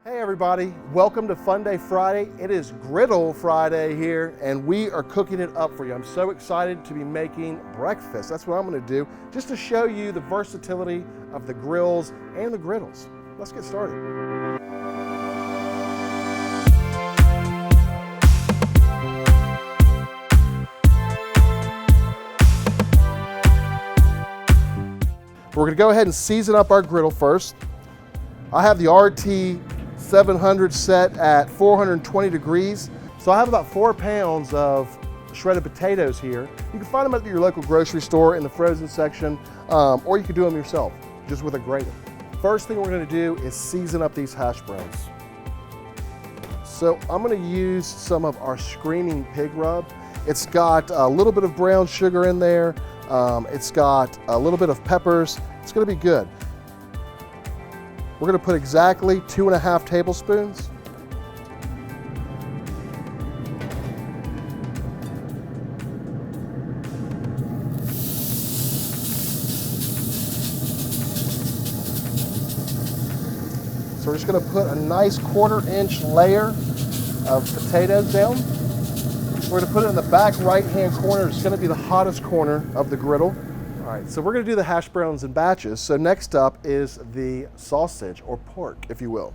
Hey everybody, welcome to Fun Day Friday. It is Griddle Friday here and we are cooking it up for you. I'm so excited to be making breakfast. That's what I'm going to do, just to show you the versatility of the grills and the griddles. Let's get started. We're going to go ahead and season up our griddle first. I have the RT 700 set at 420 degrees. So I have about 4 pounds of shredded potatoes here. You can find them at your local grocery store in the frozen section, or you can do them yourself, just with a grater. First thing we're gonna do is season up these hash browns. So I'm gonna use some of our Screamin Pig Rub. It's got a little bit of brown sugar in there. It's got a little bit of peppers. It's gonna be good. We're gonna put exactly 2.5 tablespoons. So we're just gonna put a nice 1/4-inch layer of potatoes down. We're gonna put it in the back right-hand corner. It's gonna be the hottest corner of the griddle. All right, so we're gonna do the hash browns in batches. So next up is the sausage, or pork, if you will.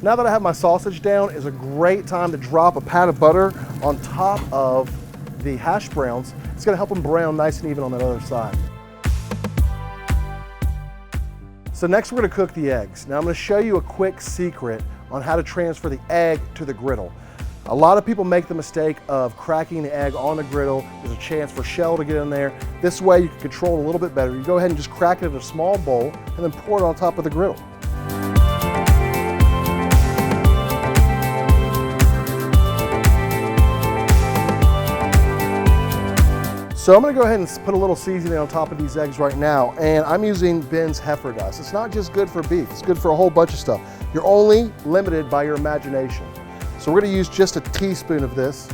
Now that I have my sausage down, is a great time to drop a pat of butter on top of the hash browns. It's gonna help them brown nice and even on that other side. So next we're gonna cook the eggs. Now I'm gonna show you a quick secret on how to transfer the egg to the griddle. A lot of people make the mistake of cracking the egg on the griddle. There's a chance for shell to get in there. This way you can control it a little bit better. You go ahead and just crack it in a small bowl and then pour it on top of the griddle. So I'm gonna go ahead and put a little seasoning on top of these eggs right now, and I'm using Ben's heifer dust. It's not just good for beef, it's good for a whole bunch of stuff. You're only limited by your imagination. So we're gonna use just a teaspoon of this.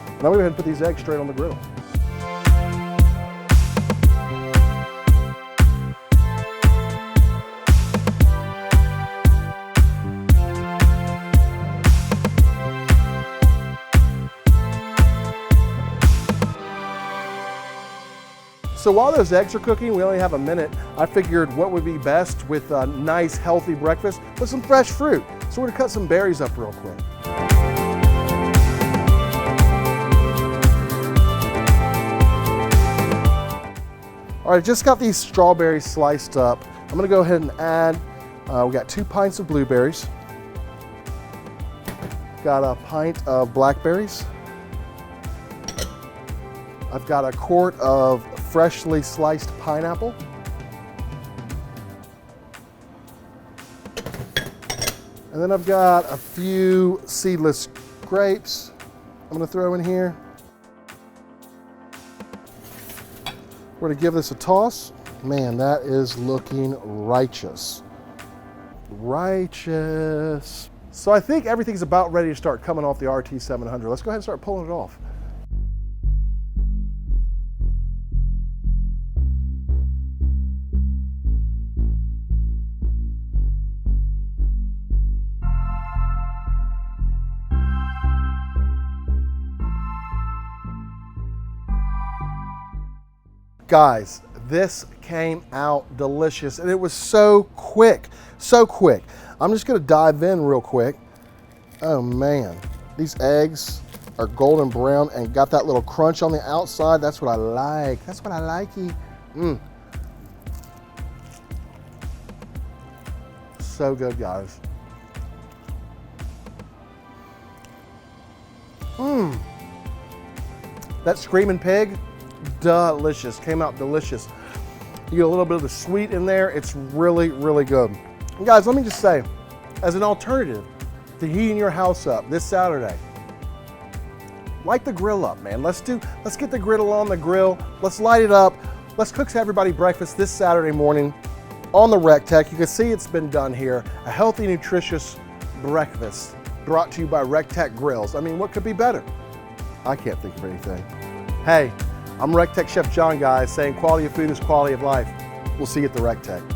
And I'm gonna go ahead and put these eggs straight on the griddle. So while those eggs are cooking, we only have a minute, I figured what would be best with a nice healthy breakfast was some fresh fruit. So we're gonna cut some berries up real quick. All right, just got these strawberries sliced up. I'm gonna go ahead and add, we got 2 pints of blueberries. Got a pint of blackberries. I've got a quart of freshly sliced pineapple. And then I've got a few seedless grapes I'm gonna throw in here. We're gonna give this a toss. Man, that is looking righteous. Righteous. So I think everything's about ready to start coming off the RT 700. Let's go ahead and start pulling it off. Guys, this came out delicious and it was so quick, so quick. I'm just gonna dive in real quick. Oh man, these eggs are golden brown and got that little crunch on the outside. That's what I like, that's what I likey. So good, guys. That Screamin Pig, delicious, came out delicious. You get a little bit of the sweet in there. It's really, really good. And guys, let me just say, as an alternative to heating your house up this Saturday, light the grill up, man. Let's get the griddle on the grill. Let's light it up. Let's cook everybody breakfast this Saturday morning on the recteq. You can see it's been done here. A healthy, nutritious breakfast brought to you by recteq Grills. I mean, what could be better? I can't think of anything. Hey, I'm recteq Chef John, guys, saying quality of food is quality of life. We'll see you at the recteq.